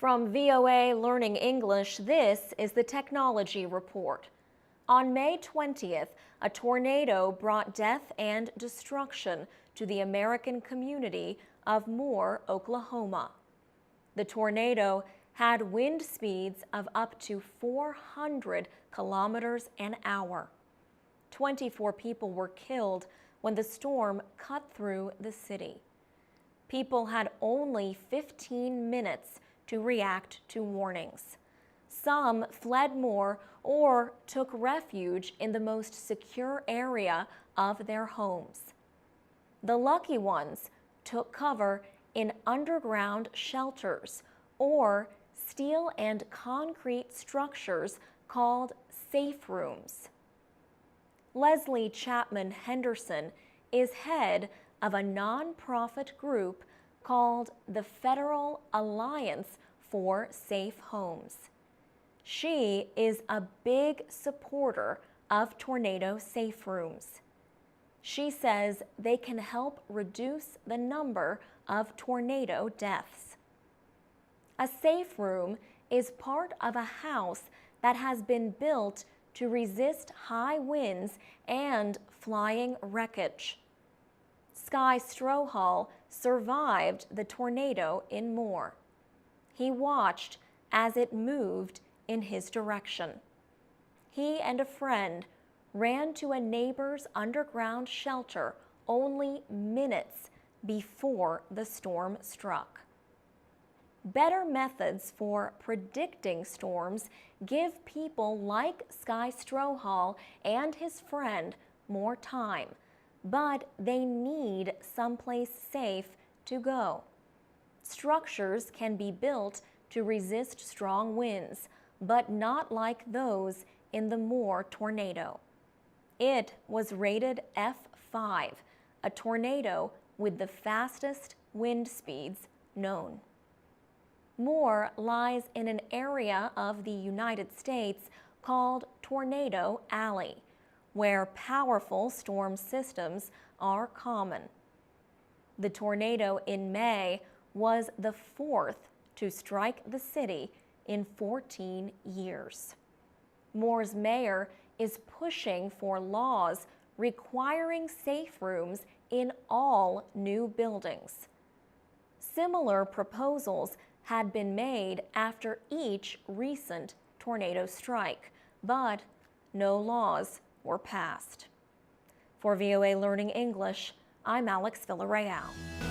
From VOA Learning English, this is the Technology Report. On May 20th, a tornado brought death and destruction to the American community of Moore, Oklahoma. The tornado had wind speeds of up to 400 kilometers an hour. 24 people were killed when the storm cut through the city. People had only 15 minutes to react to warnings. Some fled Moore or took refuge in the most secure area of their homes. The lucky ones took cover in underground shelters or steel and concrete structures called safe rooms. Leslie Chapman Henderson is head of a nonprofit group called the Federal Alliance for Safe Homes. She is a big supporter of tornado safe rooms. She says they can help reduce the number of tornado deaths. A safe room is part of a house that has been built to resist high winds and flying wreckage. Sky Strohal survived the tornado in Moore. He watched as it moved in his direction. He and a friend ran to a neighbor's underground shelter only minutes before the storm struck. Better methods for predicting storms give people like Sky Strohal and his friend more time, but they need someplace safe to go. Structures can be built to resist strong winds, but not like those in the Moore tornado. It was rated F5, a tornado with the fastest wind speeds known. Moore lies in an area of the United States called Tornado Alley, where powerful storm systems are common. The tornado in May was the fourth to strike the city in 14 years. Moore's mayor is pushing for laws requiring safe rooms in all new buildings. Similar proposals had been made after each recent tornado strike, but no laws were passed. For VOA Learning English, I'm Alex Villarreal.